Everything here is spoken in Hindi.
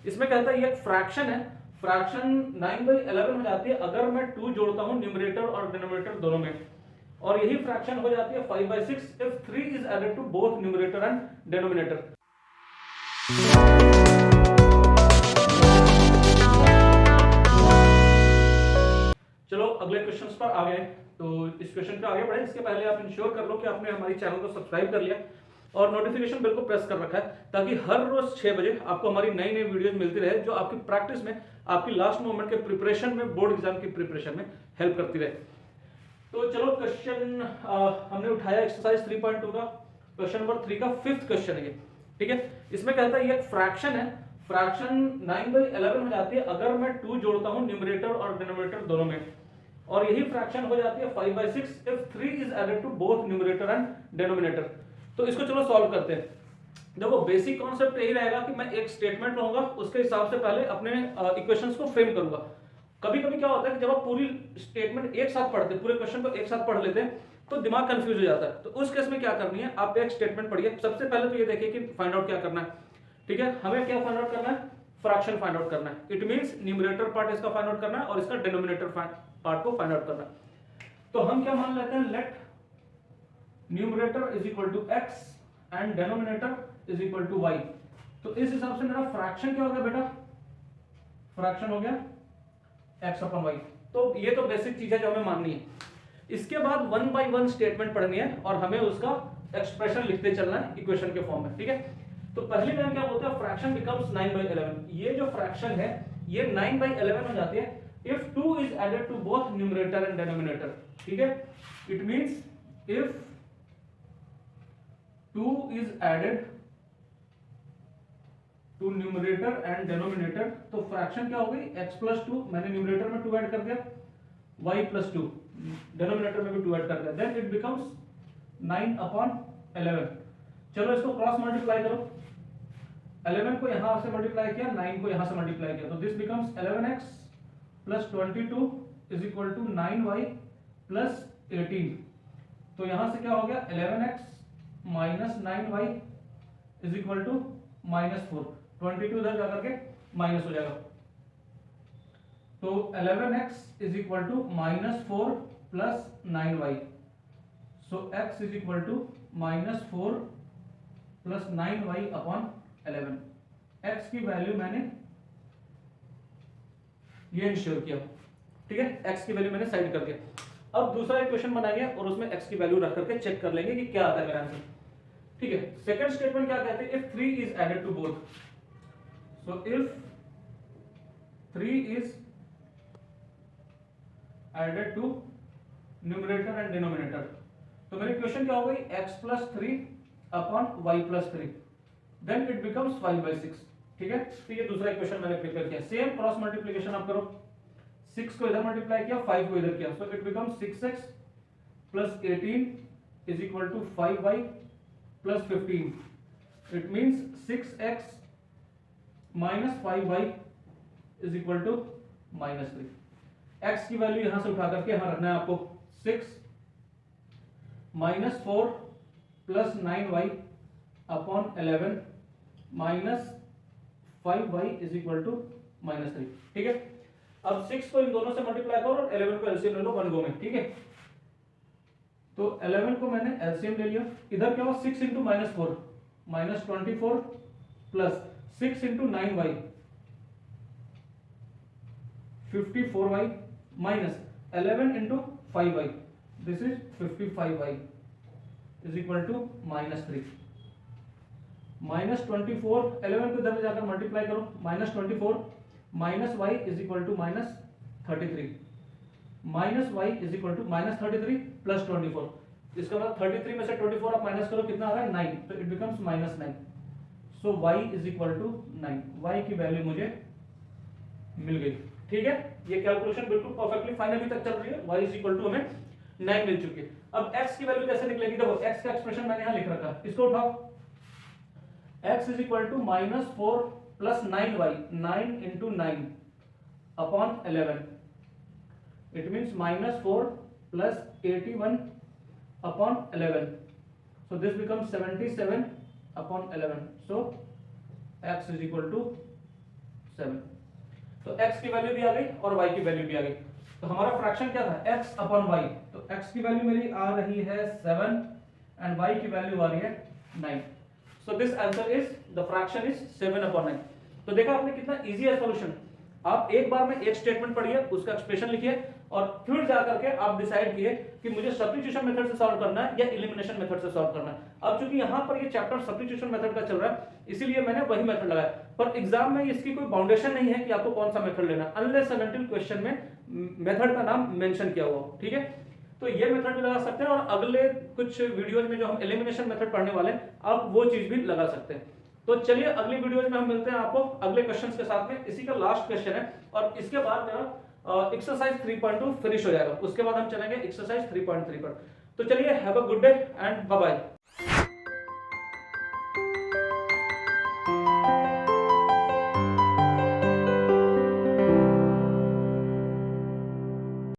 इसमें कहता है ये एक फ्रैक्शन है, फ्रैक्शन 9/11 हो जाती है अगर मैं 2 जोड़ता हूं न्यूमरेटर और डिनोमिनेटर दोनों में, और यही फ्रैक्शन हो जाती है 5/6 if 3 is added to both numerator and denominator. चलो अगले क्वेश्चंस पर आ गए। तो इस क्वेश्चन पे आगे बढ़े इसके पहले आप इंश्योर कर लो कि आपने हमारी चैनल को सब्सक्राइब कर लिया और नोटिफिकेशन बेल को प्रेस कर रखा है, ताकि हर रोज 6 बजे आपको हमारी नई नई वीडियोस मिलती रहे जो आपकी प्रैक्टिस में, आपकी लास्ट मोमेंट के प्रिपरेशन में, बोर्ड एग्जाम की प्रिपरेशन में हेल्प करती रहे। तो चलो क्वेश्चन हमने उठाया एक्सरसाइज 3.2 का क्वेश्चन नंबर 3 का 5th क्वेश्चन है ये, ठीक है। इसमें कहता है ये एक फ्रैक्शन है, फ्रैक्शन 9/11 हो जाती है अगर मैं 2 जोड़ता हूं न्यूमरेटर और डिनोमिनेटर दोनों में, और यही फ्रैक्शन हो जाती है 5/6 if 3 is added to both numerator and denominator. तो इसको चलो सॉल्व करते हैं। देखो बेसिक कॉन्सेप्ट यही रहेगा कि मैं एक स्टेटमेंट लूंगा, उसके हिसाब से पहले अपने इक्वेशंस को फ्रेम करूंगा। कभी कभी क्या होता है कि जब आप पूरी स्टेटमेंट एक साथ पढ़ते हैं, पूरे क्वेश्चन को एक साथ पढ़ लेते हैं, तो दिमाग कंफ्यूज हो जाता है। तो उस केस में क्या करनी है, आप एक स्टेटमेंट पढ़िए। सबसे पहले तो ये देखिए कि फाइंड आउट क्या करना है, ठीक है। हमें क्या फाइंड आउट करना है, फ्रैक्शन फाइंड आउट करना है। इट मींस न्यूमरेटर पार्ट इसका फाइंड आउट करना है और इसका डिनोमिनेटर पार्ट को फाइंड आउट करना है। तो हम क्या मान लेते हैं, let numerator is equal to x and denominator is equal to y। तो इस हिसाब से मेरा फ्रैक्शन क्या हो गया बेटा, फ्रैक्शन हो गया x/y। तो ये तो बेसिक चीज है जो हमें माननी है। इसके बाद 1 by 1 स्टेटमेंट पढ़नी है और हमें उसका एक्सप्रेशन लिखते चलना है इक्वेशन के फॉर्म में, ठीक है। तो पहली टाइम क्या बोलते हैं, फ्रैक्शन बिकम्स 9/11। ये जो फ्रैक्शन है ये 9/11 हो जाती है if 2 is added to both numerator and denominator, ठीक है। it means if 2 is added to numerator and denominator, तो फ्रैक्शन क्या हो गई, x plus 2, मैंने न्यूमरेटर में 2 ऐड कर दिया, y plus 2 डिनोमिनेटर में भी 2 ऐड कर दिया, then it becomes 9/11। चलो इसको क्रॉस मल्टीप्लाई करो, 11 को यहां से मल्टीप्लाई किया, 9 को यहां से मल्टीप्लाई किया, तो this becomes 11x plus 22 is equal to 9y plus 18। तो यहां से क्या हो गया, 11x minus 9y is equal to -4। 22 इधर जाकर के माइनस हो जाएगा, तो 11x is equal to -4 plus 9y। So x is equal to -4 plus 9y upon 11। x की वैल्यू मैंने ये इंश्योर किया, ठीक है। x की वैल्यू मैंने साइड कर दिया। अब दूसरा इक्वेशन बनाएंगे और उसमें x की वैल्यू रख करके चेक कर लेंगे कि क्या आता है मेरा आंसर, ठीक है। सेकंड स्टेटमेंट क्या कहते हैं, if 3 is added to both. So if 3 is added to numerator and denominator, तो मेरी इक्वेशन क्या हो गई, x plus 3 upon y plus 3, then it becomes 5/6, ठीक है। तो ये दूसरा इक्वेशन मैंने प्रिपेयर किया। सेम क्रॉस मल्टीप्लिकेशन आप करो, 6 को इधर मल्टीप्लाई किया, 5 को इधर किया, so it becomes 6x plus 18 is equal to 5y plus 15। It means 6x minus 5y is equal to -3। x की वैल्यू यहां से उठा करके यहां रखना है आपको, 6 minus 4 plus 9y upon 11 minus 5y is equal to -3, ठीक है। अब 6 को इन दोनों से मल्टीप्लाई करो और 11 को एलसीएम ले लो 1 गो में, ठीक है। तो 11 को मैंने एलसीएम ले लिया, इधर क्या हुआ, 6 into -4 -24 plus 6 into 9y 54y minus 11 into 5y, this is 55y is equal to -3। -24, 11 को इधर जाकर मल्टीप्लाई करो, -24 minus y is equal to -33, minus y is equal to -33 plus 24। इसका मतलब 33 में से 24 आप माइनस करो, कितना आ रहा है 9, तो it becomes -9। So y is equal to 9, y की वैल्यू मुझे मिल गई, ठीक है। ये कैलकुलेशन बिल्कुल परफेक्टली फाइन अभी तक चल रही है, y इज इक्वल टू हमें 9 मिल चुकी है। अब x की वैल्यू कैसे निकलेगी, देखो x का एक्सप्रेशन मैंने यहां लिख रखा है, इसको उठाओ, x is equal to -4 plus 9y, 9 into 9 upon 11, it means -4 plus 81 upon 11, so this becomes 77 upon 11, so x is equal to 7। तो x की वैल्यू भी आ गई और y की वैल्यू भी आ गई। तो हमारा फ्रैक्शन क्या था, x अपॉन y। तो x की वैल्यू मेरी आ रही है 7 एंड y की वैल्यू आ रही है 9। So this answer is the fraction is 7 upon 9। तो देखा आपने कितना इजी है सॉल्यूशन। आप एक बार में एक स्टेटमेंट पढ़िए, उसका एक्सप्रेशन लिखिए और फिर जाकर के आप डिसाइड किए कि मुझे सब्स्टिट्यूशन मेथड से सॉल्व करना है या एलिमिनेशन मेथड से सॉल्व करना है। अब चूंकि यहाँ पर ये चैप्टर सब्स्टिट्यूशन मेथड का चल रहा है, इसीलिए मैंने वही मेथड लगाया, पर एग्जाम में इसकी कोई बाउंडेशन नहीं है कि आपको कौन सा मेथड लेना, अनलेस एंड अनटिल क्वेश्चन में मेथड का नाम मेंशन किया हुआ हो। ठीक है, तो ये मेथड भी लगा सकते हैं और अगले कुछ वीडियोज में जो हम एलिमिनेशन मेथड पढ़ने वाले हैं आप वो चीज भी लगा सकते हैं। तो चलिए अगली वीडियोज में हम मिलते हैं आपको अगले क्वेश्चंस के साथ में। इसी का लास्ट क्वेश्चन है और इसके बाद मेरा एक्सरसाइज 3.2 फिनिश हो जाएगा। उसके बाद हम चलेंगे एक्सरसाइज 3.3 पर। तो चलिए, have a good day and bye bye.